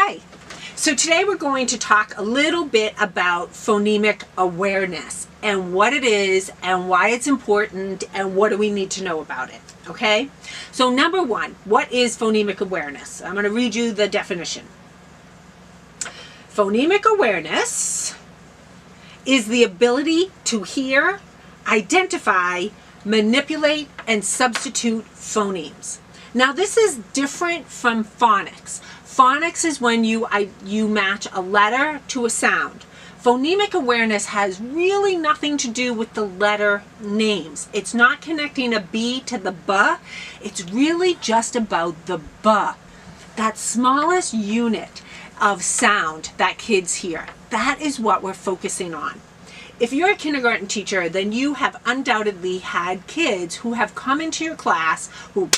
Okay, so today we're going to talk a little bit about phonemic awareness and what it is and why it's important and what do we need to know about it, okay? So number one, what is phonemic awareness? I'm going to read you the definition. Phonemic awareness is the ability to hear, identify, manipulate, and substitute phonemes. Now this is different from phonics. Phonics is when you match a letter to a sound. Phonemic awareness has really nothing to do with the letter names. It's not connecting a B to the B. It's really just about the B, that smallest unit of sound that kids hear. That is what we're focusing on. If you're a kindergarten teacher, then you have undoubtedly had kids who have come into your class who,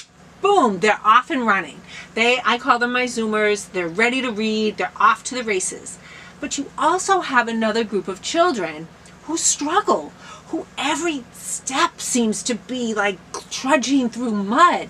boom, they're off and running. I call them my Zoomers. They're ready to read. They're off to the races. But you also have another group of children who struggle, who every step seems to be like trudging through mud.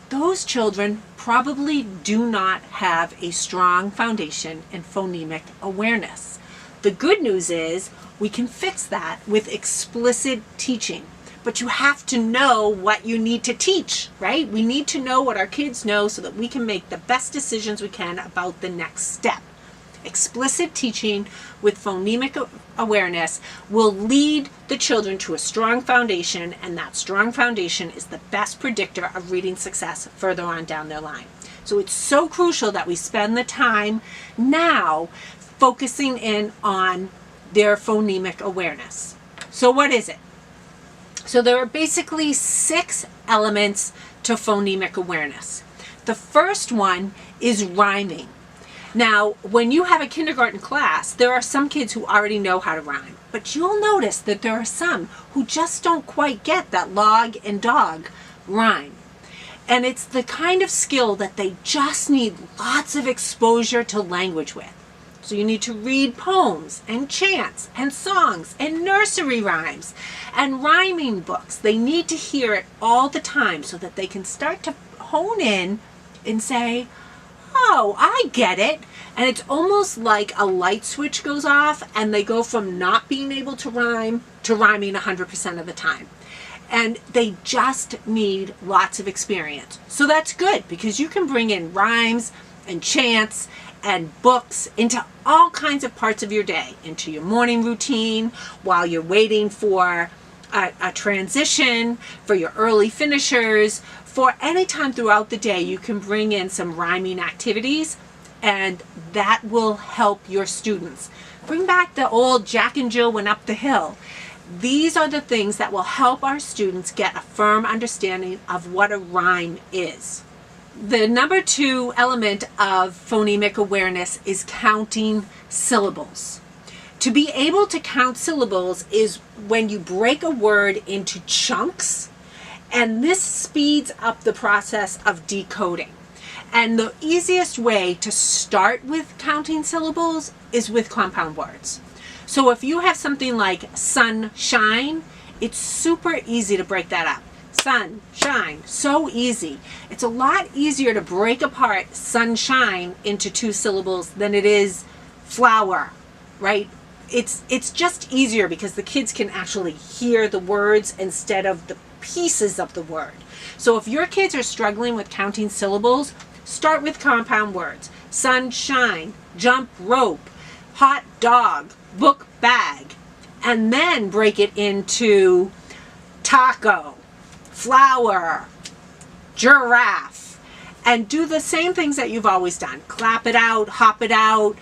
Those children probably do not have a strong foundation in phonemic awareness. The good news is we can fix that with explicit teaching. But you have to know what you need to teach, right? We need to know what our kids know so that we can make the best decisions we can about the next step. Explicit teaching with phonemic awareness will lead the children to a strong foundation, and that strong foundation is the best predictor of reading success further on down their line. So it's so crucial that we spend the time now focusing in on their phonemic awareness. So what is it? So there are basically 6 elements to phonemic awareness. The first one is rhyming. Now, when you have a kindergarten class, there are some kids who already know how to rhyme, but you'll notice that there are some who just don't quite get that log and dog rhyme. And it's the kind of skill that they just need lots of exposure to language with. So you need to read poems and chants and songs and nursery rhymes and rhyming books. They need to hear it all the time so that they can start to hone in and say, oh, I get it. And it's almost like a light switch goes off and they go from not being able to rhyme to rhyming 100% of the time. And they just need lots of experience. So that's good because you can bring in rhymes and chants and books into all kinds of parts of your day, into your morning routine, while you're waiting for a transition, for your early finishers, for any time throughout the day you can bring in some rhyming activities, and that will help your students. Bring back the old Jack and Jill went up the hill. These are the things that will help our students get a firm understanding of what a rhyme is. The number 2 element of phonemic awareness is counting syllables. To be able to count syllables is when you break a word into chunks, and this speeds up the process of decoding. And the easiest way to start with counting syllables is with compound words. So if you have something like sunshine, it's super easy to break that up. Sunshine, so easy. It's a lot easier to break apart sunshine into 2 syllables than it is flower, right? It's just easier because the kids can actually hear the words instead of the pieces of the word. So if your kids are struggling with counting syllables, start with compound words. Sunshine, jump rope, hot dog, book bag, and then break it into taco, flower, giraffe, and do the same things that you've always done. Clap it out, hop it out,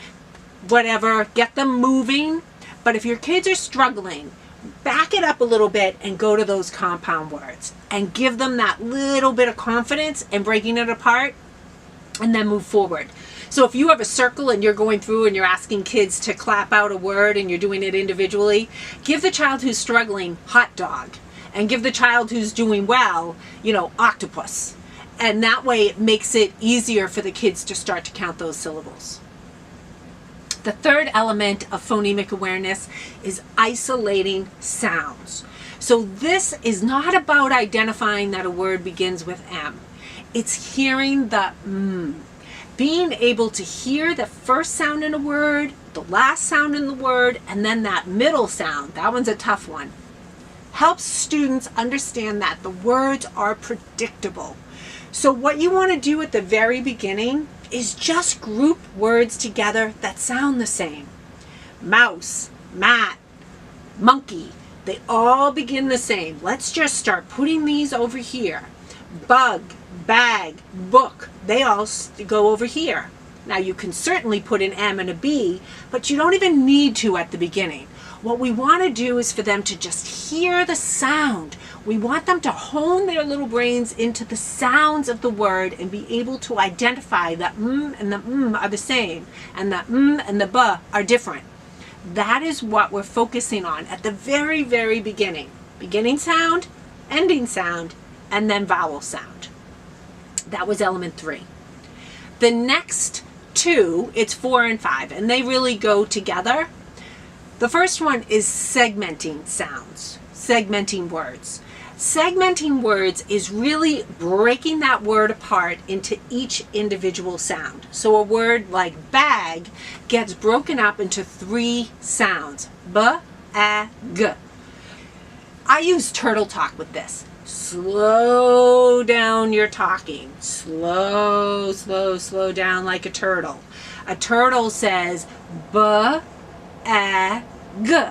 whatever, get them moving. But if your kids are struggling, back it up a little bit and go to those compound words and give them that little bit of confidence in breaking it apart and then move forward. So if you have a circle and you're going through and you're asking kids to clap out a word and you're doing it individually, give the child who's struggling hot dog. And give the child who's doing well, octopus. And that way it makes it easier for the kids to start to count those syllables. The third element of phonemic awareness is isolating sounds. So this is not about identifying that a word begins with M. It's hearing the being able to hear the first sound in a word, the last sound in the word, and then that middle sound, that one's a tough one, helps students understand that the words are predictable. So what you want to do at the very beginning is just group words together that sound the same. Mouse, mat, monkey, they all begin the same. Let's just start putting these over here. Bug, bag, book, they all go over here. Now you can certainly put an M and a B, but you don't even need to at the beginning. What we want to do is for them to just hear the sound. We want them to hone their little brains into the sounds of the word and be able to identify that and the are the same and the and the b are different. That is what we're focusing on at the very, very beginning. Beginning sound, ending sound, and then vowel sound. That was element 3. The next two, it's 4 and 5, and they really go together. The first one is segmenting sounds, segmenting words. Segmenting words is really breaking that word apart into each individual sound. So a word like bag gets broken up into 3 sounds. B, a, g. I use turtle talk with this. Slow down your talking. Slow, slow, slow down like a turtle. A turtle says b, a, g.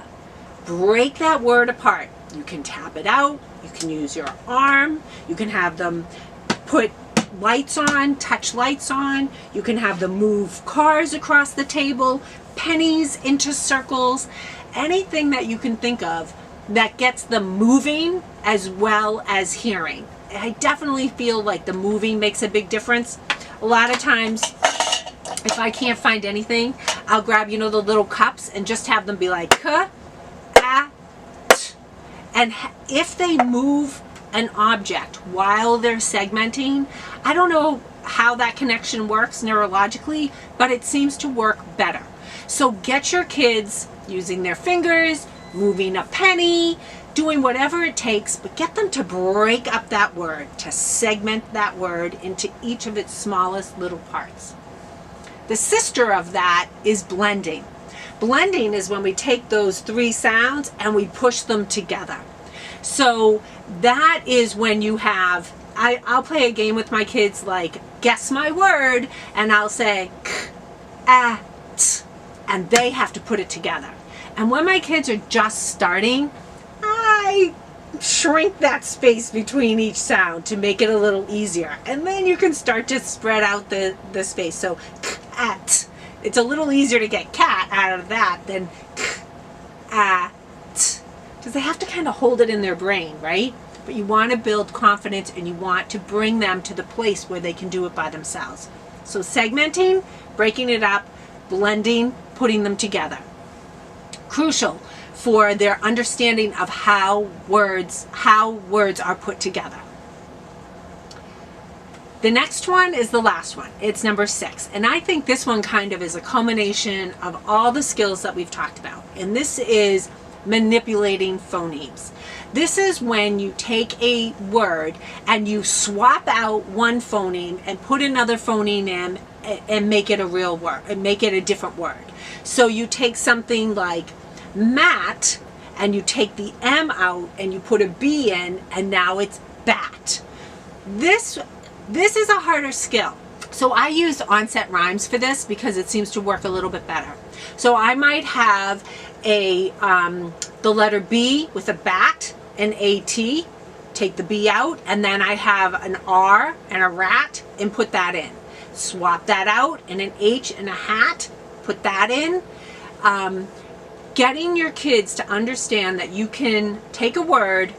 Break that word apart. You can tap it out. You can use your arm. You can have them put lights on, touch lights on. You can have them move cars across the table, pennies into circles, anything that you can think of that gets them moving as well as hearing. I definitely feel like the moving makes a big difference. A lot of times, if I can't find anything, I'll grab, the little cups and just have them be like, k, a, t. And if they move an object while they're segmenting, I don't know how that connection works neurologically, but it seems to work better. So get your kids using their fingers, moving a penny, doing whatever it takes, but get them to break up that word, to segment that word into each of its smallest little parts. The sister of that is blending. Blending is when we take those 3 sounds and we push them together. So that is when you have, I'll play a game with my kids like guess my word, and I'll say k, a, t, and they have to put it together. And when my kids are just starting, I shrink that space between each sound to make it a little easier. And then you can start to spread out the space. So cat. It's a little easier to get cat out of that than cat. Because they have to kind of hold it in their brain, right? But you want to build confidence and you want to bring them to the place where they can do it by themselves. So segmenting, breaking it up, blending, putting them together. Crucial for their understanding of how words are put together. The next one is the last one. It's number 6. And I think this one kind of is a culmination of all the skills that we've talked about. And this is manipulating phonemes. This is when you take a word and you swap out one phoneme and put another phoneme in and make it a real word, and make it a different word. So you take something like mat and you take the M out and you put a B in, and now it's bat. This is a harder skill. So I use onset rhymes for this because it seems to work a little bit better. So I might have the letter B with a bat and AT, take the B out, and then I have an R and a rat and put that in. Swap that out, and an H and a hat, put that in. Getting your kids to understand that you can take a word,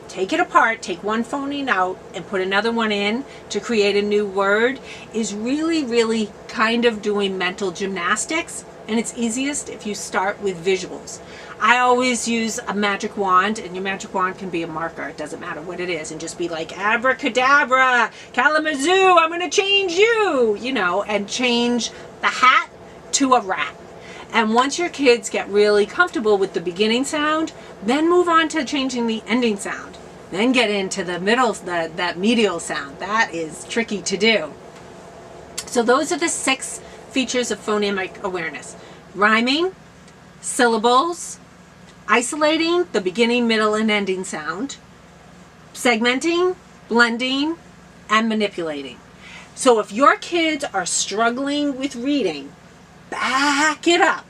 take it apart, take one phoneme out and put another one in to create a new word is really, really kind of doing mental gymnastics. And it's easiest if you start with visuals. I always use a magic wand, and your magic wand can be a marker. It doesn't matter what it is. And just be like, abracadabra, Kalamazoo, I'm going to change you, and change the hat to a rat. And once your kids get really comfortable with the beginning sound, then move on to changing the ending sound. Then get into the middle, that medial sound. That is tricky to do. So those are the 6 features of phonemic awareness: rhyming, syllables, isolating the beginning, middle, and ending sound, segmenting, blending, and manipulating. So if your kids are struggling with reading, back it up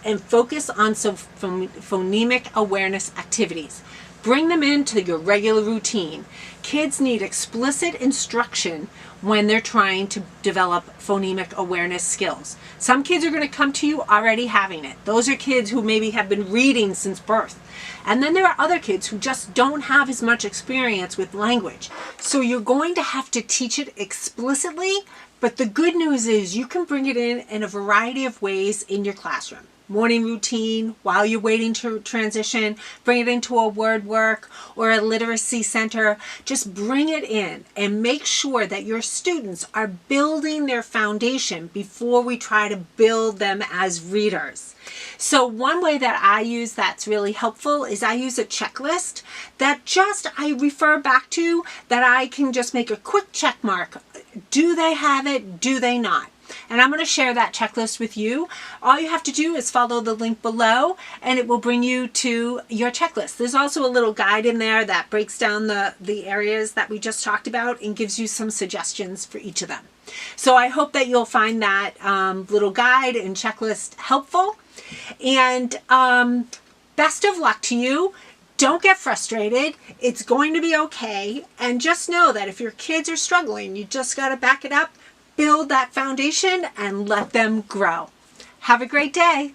and focus on some phonemic awareness activities. Bring them into your regular routine. Kids need explicit instruction when they're trying to develop phonemic awareness skills. Some kids are going to come to you already having it. Those are kids who maybe have been reading since birth. And then there are other kids who just don't have as much experience with language. So you're going to have to teach it explicitly, but the good news is you can bring it in a variety of ways in your classroom. Morning routine, while you're waiting to transition, bring it into a word work or a literacy center. Just bring it in and make sure that your students are building their foundation before we try to build them as readers. So one way that I use that's really helpful is I use a checklist that I refer back to, that I can just make a quick check mark. Do they have it? Do they not? And I'm going to share that checklist with you. All you have to do is follow the link below and it will bring you to your checklist. There's also a little guide in there that breaks down the areas that we just talked about and gives you some suggestions for each of them. So I hope that you'll find that little guide and checklist helpful. And best of luck to you. Don't get frustrated. It's going to be okay. And just know that if your kids are struggling, you just got to back it up, build that foundation, and let them grow. Have a great day.